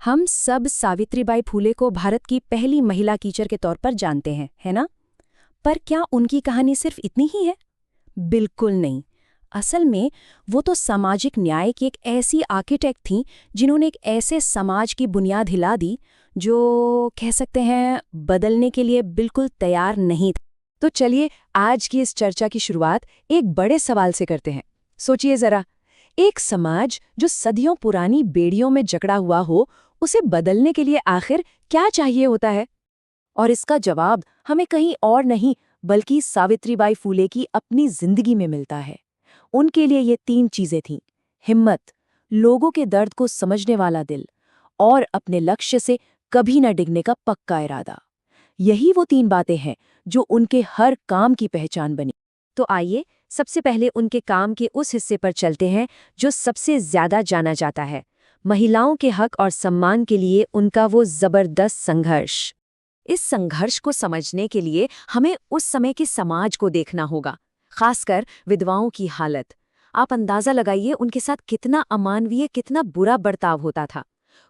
हम सब सावित्रीबाई फूले को भारत की पहली महिला टीचर के तौर पर जानते हैं, है ना? पर क्या उनकी कहानी सिर्फ इतनी ही है? बिल्कुल नहीं। असल में वो तो सामाजिक न्याय की एक ऐसी आर्किटेक्ट थीं जिन्होंने एक ऐसे समाज की बुनियाद हिला दी जो कह सकते हैं बदलने के लिए बिल्कुल तैयार नहीं था। तो चलिए आज की इस चर्चा की शुरुआत एक बड़े सवाल से करते हैं। सोचिए जरा, एक समाज जो सदियों पुरानी बेड़ियों में जकड़ा हुआ हो, उसे बदलने के लिए आखिर क्या चाहिए होता है? और इसका जवाब हमें कहीं और नहीं बल्कि सावित्रीबाई फूले की अपनी जिंदगी में मिलता है। उनके लिए ये 3 चीजें थीं: हिम्मत, लोगों के दर्द को समझने वाला दिल और अपने लक्ष्य से कभी न डिगने का पक्का इरादा। यही वो 3 बातें हैं जो उनके हर काम की पहचान बनी। तो आइए सबसे पहले उनके काम के उस हिस्से पर चलते हैं जो सबसे ज्यादा जाना जाता है, महिलाओं के हक और सम्मान के लिए उनका वो जबरदस्त संघर्ष। इस संघर्ष को समझने के लिए हमें उस समय के समाज को देखना होगा, खासकर विधवाओं की हालत। आप अंदाजा लगाइए उनके साथ कितना अमानवीय, कितना बुरा बर्ताव होता था।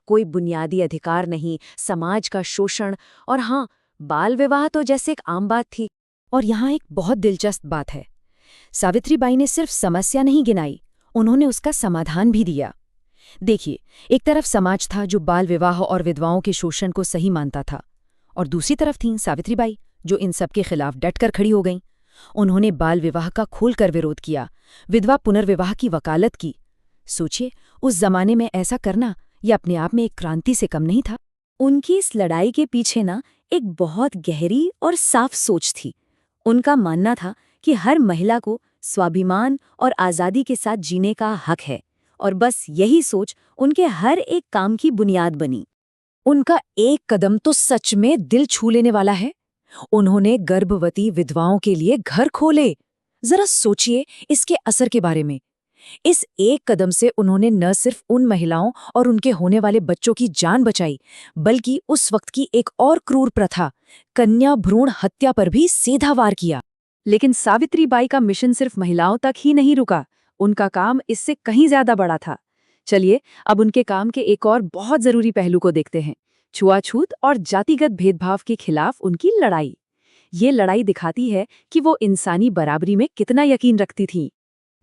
कोई बुनियादी अधिकार नहीं, समाज का शोषण, और हाँ, बाल विवाह तो जैसे एक आम बात थी। और यहाँ एक बहुत दिलचस्प बात है, सावित्रीबाई ने सिर्फ समस्या नहीं गिनाई, उन्होंने उसका समाधान भी दिया। देखिए, एक तरफ समाज था जो बाल विवाह और विधवाओं के शोषण को सही मानता था, और दूसरी तरफ थीं सावित्रीबाई जो इन सब के खिलाफ डटकर खड़ी हो गईं। उन्होंने बाल विवाह का खोलकर विरोध किया, विधवा पुनर्विवाह की वकालत की। सोचिए, उस जमाने में ऐसा करना यह अपने आप में एक क्रांति से कम नहीं था। उनकी इस लड़ाई के पीछे ना एक बहुत गहरी और साफ सोच थी। उनका मानना था कि हर महिला को स्वाभिमान और आज़ादी के साथ जीने का हक है, और बस यही सोच उनके हर एक काम की बुनियाद बनी। उनका एक कदम तो सच में दिल छू लेने वाला है। उन्होंने गर्भवती विधवाओं के लिए घर खोले। जरा सोचिए इसके असर के बारे में। इस एक कदम से उन्होंने न सिर्फ उन महिलाओं और उनके होने वाले बच्चों की जान बचाई, बल्कि उस वक्त की एक और क्रूर प्रथा, कन्या भ्रूण हत्या पर भी सीधा वार किया। लेकिन सावित्रीबाई का मिशन सिर्फ महिलाओं तक ही नहीं रुका, उनका काम इससे कहीं ज्यादा बड़ा था। चलिए अब उनके काम के एक और बहुत जरूरी पहलू को देखते हैं, छुआछूत और जातिगत भेदभाव के खिलाफ उनकी लड़ाई। ये लड़ाई दिखाती है कि वो इंसानी बराबरी में कितना यकीन रखती थीं।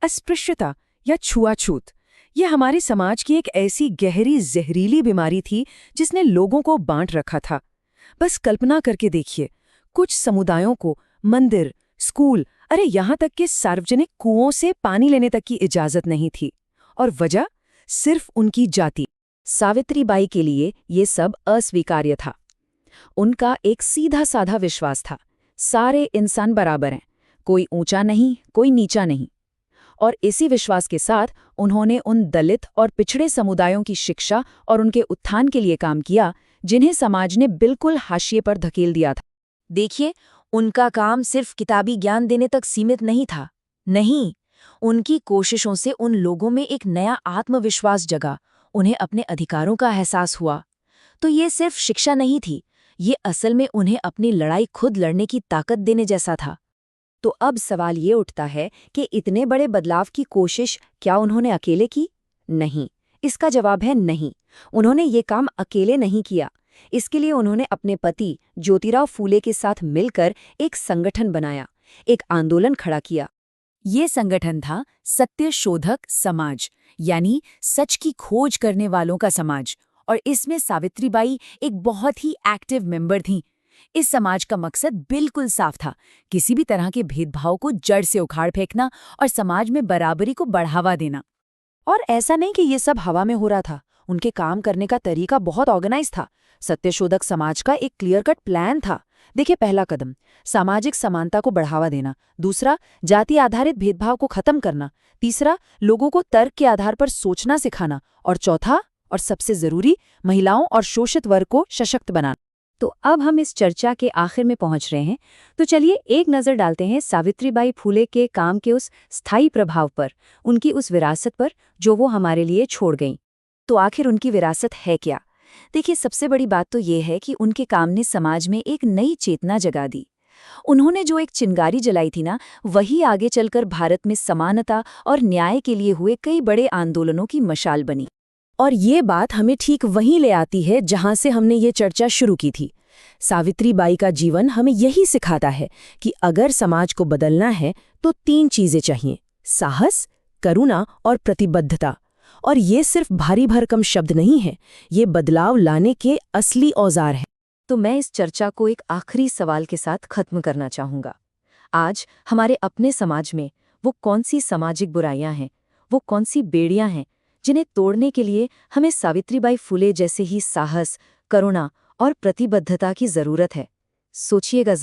अस्पृश्यता या छुआछूत, यह हमारे समाज की एक ऐसी गहरी जहरीली बीमारी थी जिसने लोगों को बांट रखा था। बस कल्पना करके देखिए, कुछ समुदायों को मंदिर, स्कूल, अरे यहाँ तक कि सार्वजनिक कुओं से पानी लेने तक की इजाजत नहीं थी, और वजह सिर्फ उनकी जाति। सावित्रीबाई के लिए ये सब अस्वीकार्य था। उनका एक सीधा साधा विश्वास था, सारे इंसान बराबर हैं, कोई ऊंचा नहीं, कोई नीचा नहीं। और इसी विश्वास के साथ उन्होंने उन दलित और पिछड़े समुदायों की शिक्षा और उनके उत्थान के लिए काम किया जिन्हें समाज ने बिल्कुल हाशिए पर धकेल दिया था। देखिए, उनका काम सिर्फ किताबी ज्ञान देने तक सीमित नहीं था। नहीं, उनकी कोशिशों से उन लोगों में एक नया आत्मविश्वास जगा, उन्हें अपने अधिकारों का एहसास हुआ। तो ये सिर्फ शिक्षा नहीं थी, ये असल में उन्हें अपनी लड़ाई खुद लड़ने की ताकत देने जैसा था। तो अब सवाल ये उठता है कि इतने बड़े बदलाव की कोशिश क्या उन्होंने अकेले की? नहीं, इसका जवाब है नहीं। उन्होंने ये काम अकेले नहीं किया। इसके लिए उन्होंने अपने पति ज्योतिराव फूले के साथ मिलकर एक संगठन बनाया, एक आंदोलन खड़ा किया। ये संगठन था सत्य शोधक समाज, यानी सच की खोज करने वालों का समाज, और इसमें सावित्रीबाई एक बहुत ही एक्टिव मेंबर थीं। इस समाज का मकसद बिल्कुल साफ था, किसी भी तरह के भेदभाव को जड़ से उखाड़ फेंकना और समाज में बराबरी को बढ़ावा देना। और ऐसा नहीं कि ये सब हवा में हो रहा था, उनके काम करने का तरीका बहुत ऑर्गेनाइज था। सत्यशोधक समाज का एक क्लियर कट प्लान था। देखिए, पहला कदम सामाजिक समानता को बढ़ावा देना, दूसरा जाति आधारित भेदभाव को खत्म करना, तीसरा लोगों को तर्क के आधार पर सोचना सिखाना, और चौथा और सबसे जरूरी महिलाओं और शोषित वर्ग को सशक्त बनाना। तो अब हम इस चर्चा के आखिर में पहुंच रहे हैं, तो चलिए एक नज़र डालते हैं सावित्रीबाई फूले के काम के उस स्थायी प्रभाव पर, उनकी उस विरासत पर जो वो हमारे लिए छोड़ गईं। तो आखिर उनकी विरासत है क्या? देखिए, सबसे बड़ी बात तो ये है कि उनके काम ने समाज में एक नई चेतना जगा दी। उन्होंने जो एक चिंगारी जलाई थी ना, वही आगे चलकर भारत में समानता और न्याय के लिए हुए कई बड़े आंदोलनों की मशाल बनी। और ये बात हमें ठीक वहीं ले आती है जहां से हमने ये चर्चा शुरू की थी। सावित्रीबाई का जीवन हमें यही सिखाता है कि अगर समाज को बदलना है तो 3 चीजें चाहिए: साहस, करुणा और प्रतिबद्धता। और ये सिर्फ भारी भरकम शब्द नहीं है, ये बदलाव लाने के असली औजार हैं। तो मैं इस चर्चा को एक आखिरी सवाल के साथ खत्म करना चाहूंगा। आज हमारे अपने समाज में वो कौन सी सामाजिक बुराइयां हैं, वो कौन सी बेड़ियां हैं जिन्हें तोड़ने के लिए हमें सावित्रीबाई फुले जैसे ही साहस, करुणा और प्रतिबद्धता की जरूरत है? सोचिएगा जरूर।